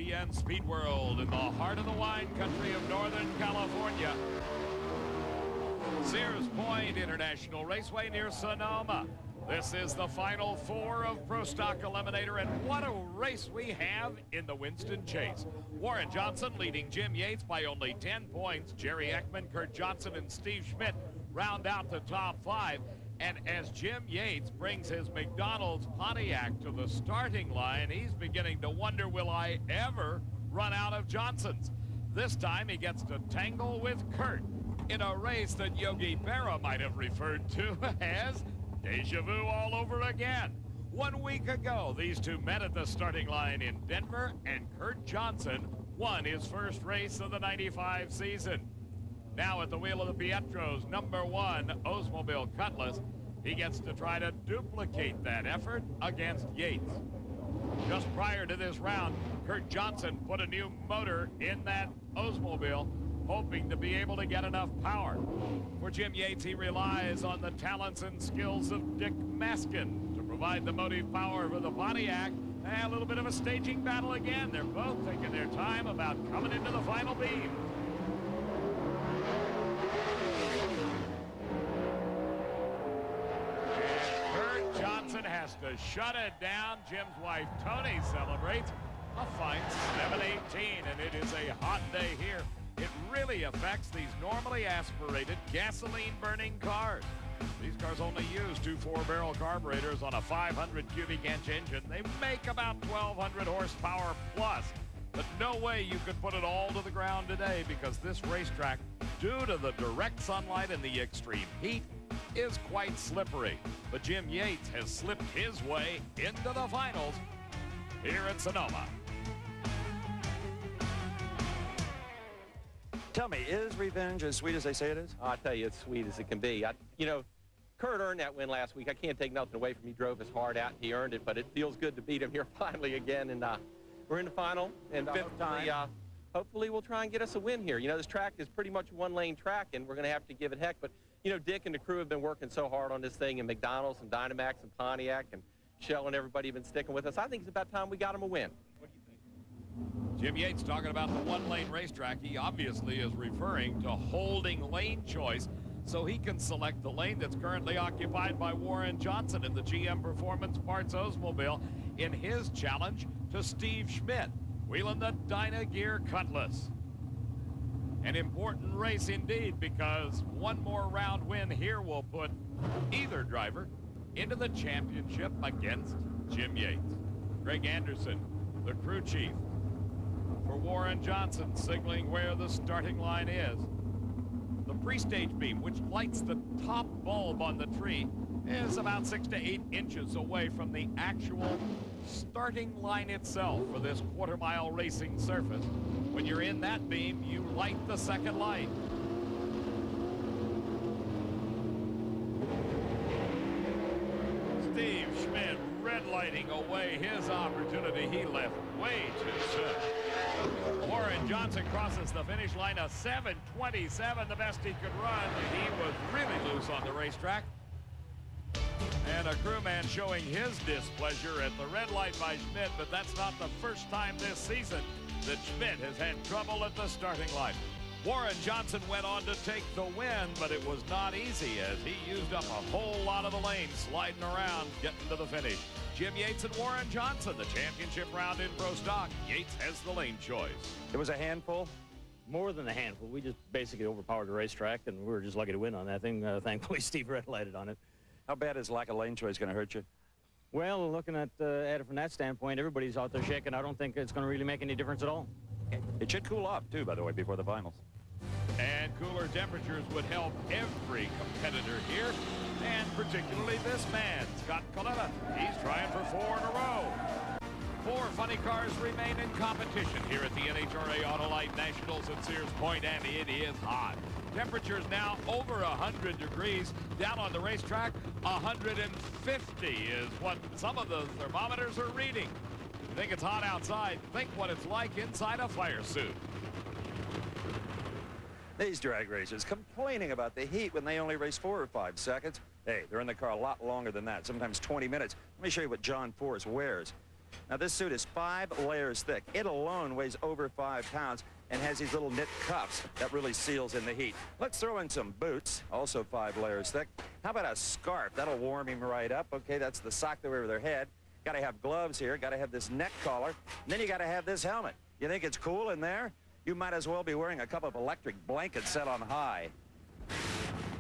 ESPN Speed World in the heart of the wine country of Northern California. Sears Point International Raceway near Sonoma. This is the final four of Pro Stock Eliminator, and what a race we have in the Winston Chase. Warren Johnson leading Jim Yates by only 10 points. Jerry Eckman, Kurt Johnson, and Steve Schmidt round out the top five. And as Jim Yates brings his McDonald's Pontiac to the starting line, he's beginning to wonder, will I ever run out of Johnsons? This time he gets to tangle with Kurt in a race that Yogi Berra might have referred to as deja vu all over again. 1 week ago, these two met at the starting line in Denver, and Kurt Johnson won his first race of the '95 season. Now at the wheel of the Pietro's #1 Oldsmobile Cutlass, he gets to try to duplicate that effort against Yates. Just prior to this round, Kurt Johnson put a new motor in that Oldsmobile, hoping to be able to get enough power. For Jim Yates, he relies on the talents and skills of Dick Maskin to provide the motive power for the Pontiac. A little bit of a staging battle again. They're both taking their time about coming into the final beam. And Kurt Johnson has to shut it down. Jim's wife, Tony, celebrates a fine 718, and it is a hot day here. It really affects these normally aspirated gasoline-burning cars. These cars only use two 4-barrel carburetors on a 500 cubic inch engine. They make about 1,200 horsepower plus. But no way you could put it all to the ground today, because this racetrack, due to the direct sunlight and the extreme heat, is quite slippery. But Jim Yates has slipped his way into the finals here at Sonoma. Tell me, is revenge as sweet as they say it is? I'll tell you, it's sweet as it can be. You know, Kurt earned that win last week. I can't take nothing away from him. He drove his heart out. He earned it, but it feels good to beat him here finally again. And we're in the final. And hopefully we'll try and get us a win here. You know, this track is pretty much a one-lane track, and we're going to have to give it heck. But, you know, Dick and the crew have been working so hard on this thing, and McDonald's and Dynamax and Pontiac and Shell and everybody have been sticking with us. I think it's about time we got him a win. Jim Yates talking about the one-lane racetrack. He obviously is referring to holding lane choice so he can select the lane that's currently occupied by Warren Johnson in the GM Performance Parts Oldsmobile in his challenge to Steve Schmidt, wheeling the Dyna-Gear Cutlass. An important race indeed, because one more round win here will put either driver into the championship against Jim Yates. Greg Anderson, the crew chief for Warren Johnson, signaling where the starting line is. The pre-stage beam, which lights the top bulb on the tree, is about 6 to 8 inches away from the actual starting line itself for this quarter-mile racing surface. When you're in that beam, you light the second light. Steve Schmidt red lighting away his opportunity. He left way too soon. Warren Johnson crosses the finish line, a 7:27, the best he could run. He was really loose on the racetrack. And a crewman showing his displeasure at the red light by Schmidt, but that's not the first time this season that Schmidt has had trouble at the starting line. Warren Johnson went on to take the win, but it was not easy as he used up a whole lot of the lane sliding around, getting to the finish. Jim Yates and Warren Johnson, the championship round in Pro Stock. Yates has the lane choice. It was a handful. More than a handful. We just basically overpowered the racetrack, and we were just lucky to win on that thing. Thankfully, Steve red lighted on it. How bad is lack of lane choice going to hurt you? Well, looking at it from that standpoint, everybody's out there shaking. I don't think it's going to really make any difference at all. It should cool off, too, by the way, before the finals. And cooler temperatures would help every competitor here, and particularly this man, Scott Coletta. He's trying for 4 in a row. 4 funny cars remain in competition here at the NHRA Autolite Nationals at Sears Point, and it is hot. Temperatures now over 100 degrees. Down on the racetrack, 150 is what some of the thermometers are reading. Think it's hot outside? Think what it's like inside a fire suit. These drag racers complaining about the heat when they only race 4 or 5 seconds. Hey, they're in the car a lot longer than that, sometimes 20 minutes. Let me show you what John Force wears. Now, this suit is 5 layers thick. It alone weighs over 5 pounds and has these little knit cuffs that really seals in the heat. Let's throw in some boots, also 5 layers thick. How about a scarf? That'll warm him right up. Okay, that's the sock over their head. Got to have gloves here. Got to have this neck collar. And then you got to have this helmet. You think it's cool in there? You might as well be wearing a couple of electric blankets set on high.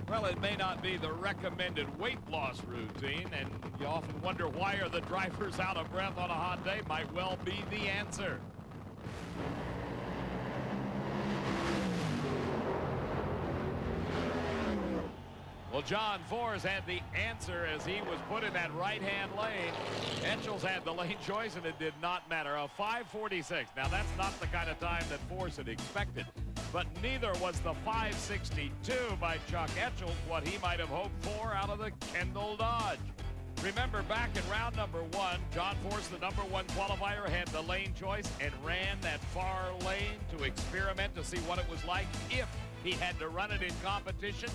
Well, it may not be the recommended weight loss routine, and you often wonder why are the drivers out of breath on a hot day. Might well be the answer. Well, John Force had the answer as he was put in that right-hand lane. Etchels had the lane choice, and it did not matter. A 5:46. Now, that's not the kind of time that Force had expected, but neither was the 5:62 by Chuck Etchels what he might have hoped for out of the Kendall Dodge. Remember, back in round number 1, John Force, the number 1 qualifier, had the lane choice and ran that far lane to experiment to see what it was like if he had to run it in competition.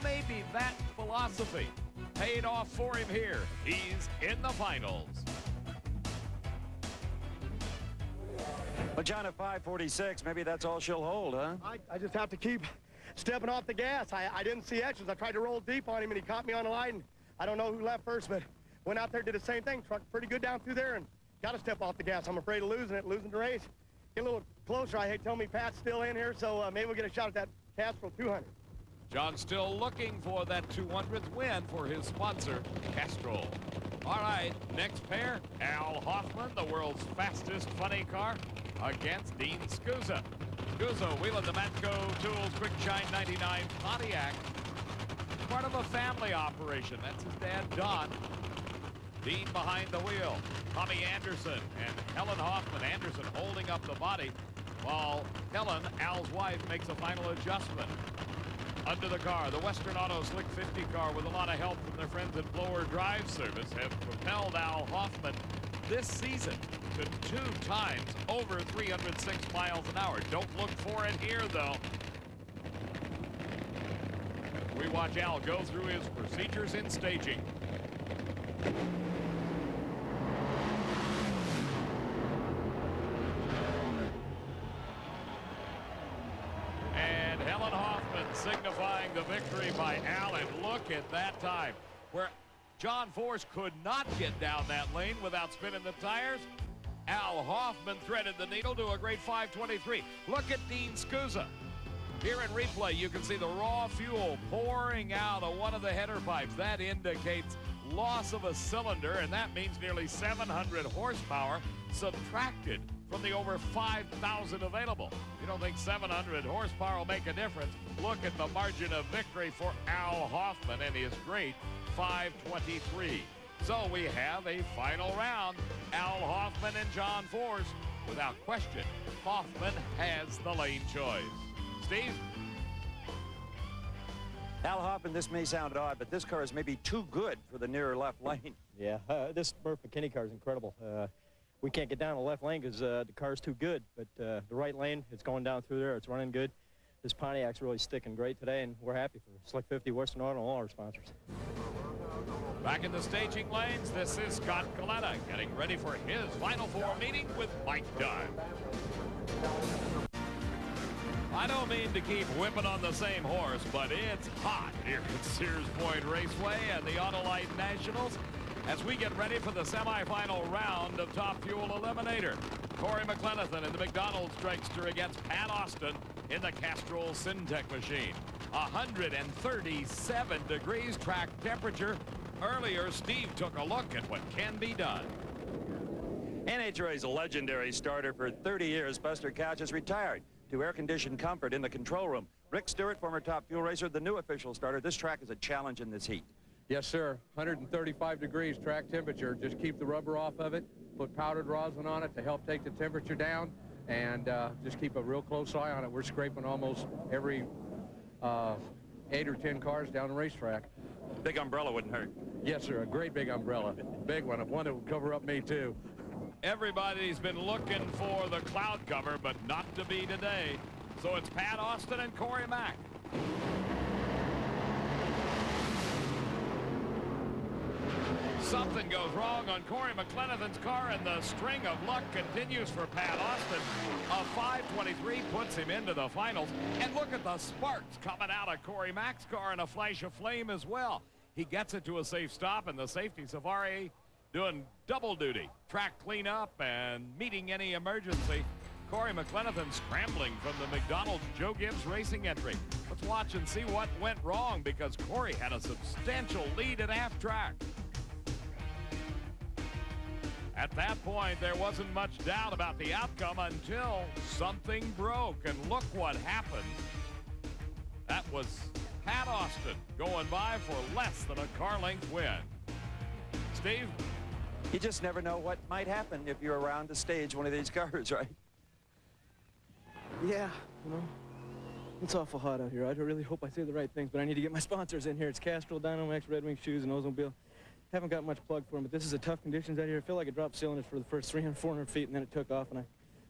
Maybe that philosophy paid off for him here. He's in the finals. Well, John, at 5:46, maybe that's all she'll hold, huh? I just have to keep stepping off the gas. I didn't see Etchels. I tried to roll deep on him, and he caught me on the line. And I don't know who left first, but went out there, did the same thing. Trucked pretty good down through there, and got to step off the gas. I'm afraid of losing the race. Get a little closer. I hate telling me Pat's still in here, so maybe we'll get a shot at that Castrol 200. John's still looking for that 200th win for his sponsor, Castrol. All right, next pair, Al Hoffman, the world's fastest funny car, against Dean Scusa. Scusa wheeling the Matco Tools Quick Shine 99 Pontiac. Part of a family operation. That's his dad, Don. Dean behind the wheel. Tommy Anderson and Helen Hoffman. Anderson holding up the body while Helen, Al's wife, makes a final adjustment. Under the car, the Western Auto Slick 50 car, with a lot of help from their friends at Blower Drive Service, have propelled Al Hoffman this season to 2 times over 306 miles an hour. Don't look for it here, though. We watch Al go through his procedures in staging. And Helen Hoffman signifying the victory by Al. And look at that time, where John Force could not get down that lane without spinning the tires. Al Hoffman threaded the needle to a great 5:23. Look at Dean Scusa. Here in replay, you can see the raw fuel pouring out of one of the header pipes. That indicates loss of a cylinder, and that means nearly 700 horsepower subtracted from the over 5,000 available. You don't think 700 horsepower will make a difference? Look at the margin of victory for Al Hoffman and his great 5:23. So we have a final round. Al Hoffman and John Force. Without question, Hoffman has the lane choice. Steve? Al Hoffman, this may sound odd, but this car is maybe too good for the nearer left lane. Yeah, this Murph McKinney car is incredible. We can't get down the left lane because the car's too good, but the right lane, it's going down through there. It's running good. This Pontiac's really sticking great today, and we're happy for Slick 50, Western Auto, and all our sponsors. Back in the staging lanes, this is Scott Coletta getting ready for his Final Four meeting with Mike Dunn. I don't mean to keep whipping on the same horse, but it's hot here at Sears Point Raceway and the Autolite Nationals as we get ready for the semifinal round of Top Fuel Eliminator. Corey McLenithan in the McDonald's dragster against Pat Austin in the Castrol Syntec machine. 137 degrees track temperature. Earlier, Steve took a look at what can be done. NHRA's legendary starter for 30 years, Buster Couch, is retired to air-conditioned comfort in the control room. Rick Stewart, former Top Fuel racer, the new official starter. This track is a challenge in this heat. Yes, sir. 135 degrees track temperature. Just keep the rubber off of it. Put powdered rosin on it to help take the temperature down, and just keep a real close eye on it. We're scraping almost every 8 or 10 cars down the racetrack. Big umbrella wouldn't hurt. Yes, sir. A great big umbrella. Big one. One that would cover up me, too. Everybody's been looking for the cloud cover, but not to be today. So it's Pat Austin and Corey Mack. Something goes wrong on Corey McLenithan's car, and the string of luck continues for Pat Austin. A 5:23 puts him into the finals. And look at the sparks coming out of Corey Mack's car, and a flash of flame as well. He gets it to a safe stop, and the safety safari doing double duty. Track cleanup and meeting any emergency. Corey McLenithan scrambling from the McDonald's Joe Gibbs Racing entry. Let's watch and see what went wrong, because Corey had a substantial lead at half track. At that point, there wasn't much doubt about the outcome until something broke, and look what happened. That was Pat Austin going by for less than a car length win. Steve? You just never know what might happen if you're around to stage one of these cars, right? Yeah, you know, it's awful hot out here. I really hope I say the right things, but I need to get my sponsors in here. It's Castrol, Dynamax, Red Wing Shoes, and Oldsmobile. Haven't got much plug for them, but this is a tough conditions out here. I feel like I dropped cylinders for the first 300, 400 feet, and then it took off, and I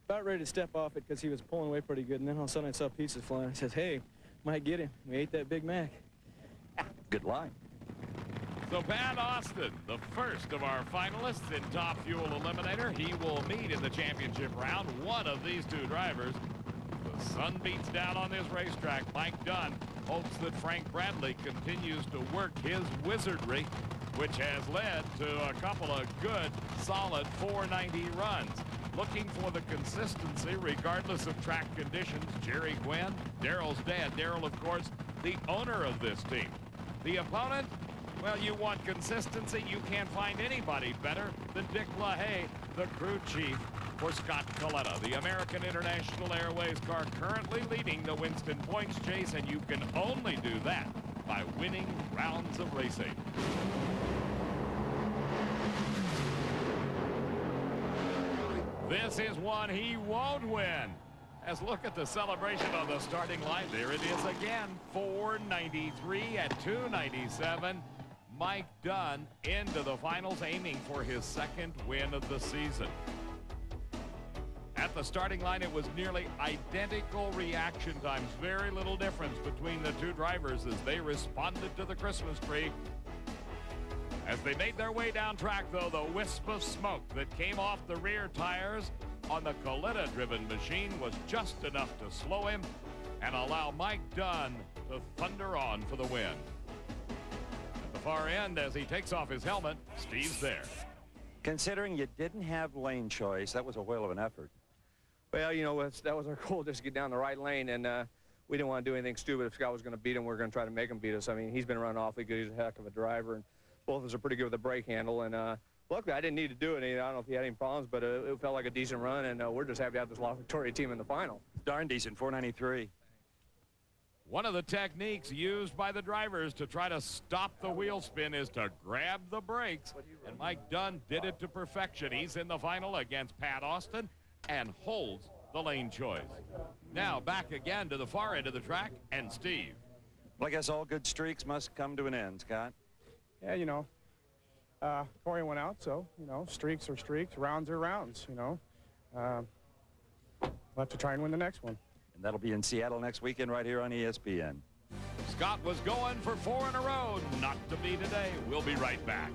about ready to step off it because he was pulling away pretty good, and then all of a sudden I saw pieces flying. I said, hey, might get him. We ate that Big Mac. Good line. So Pat Austin, the first of our finalists in Top Fuel Eliminator. He will meet in the championship round one of these two drivers. The sun beats down on this racetrack. Mike Dunn hopes that Frank Bradley continues to work his wizardry, which has led to a couple of good, solid 490 runs. Looking for the consistency regardless of track conditions. Jerry Gwynn, Darrell's dad. Darrell, of course, the owner of this team. The opponent, well, you want consistency. You can't find anybody better than Dick LaHaye, the crew chief for Scott Coletta. The American International Airways car currently leading the Winston points chase, and you can only do that by winning rounds of racing. This is one he won't win. As look at the celebration on the starting line. There it is again. 493 at 297. Mike Dunn into the finals, aiming for his second win of the season. At the starting line, it was nearly identical reaction times. Very little difference between the two drivers as they responded to the Christmas tree. As they made their way down track, though, the wisp of smoke that came off the rear tires on the Coletta-driven machine was just enough to slow him and allow Mike Dunn to thunder on for the win. At the far end, as he takes off his helmet, Steve's there. Considering you didn't have lane choice, that was a whale of an effort. Well, you know, that was our goal, just to get down the right lane, and we didn't want to do anything stupid. If Scott was going to beat him, we were going to try to make him beat us. I mean, he's been running awfully good. He's a heck of a driver, and both of us are pretty good with the brake handle, and luckily I didn't need to do it. I don't know if he had any problems, but it felt like a decent run, and we're just happy to have this La Victoria team in the final. Darn decent, 493. One of the techniques used by the drivers to try to stop the wheel spin is to grab the brakes, and Mike Dunn did it to perfection. He's in the final against Pat Austin and holds the lane choice. Now back again to the far end of the track, and Steve. Well, I guess all good streaks must come to an end, Scott. Yeah, you know, Corey went out, so, you know, streaks are streaks, rounds are rounds, you know. We'll have to try and win the next one. And that'll be in Seattle next weekend right here on ESPN. Scott was going for 4 in a row. Not to be today. We'll be right back.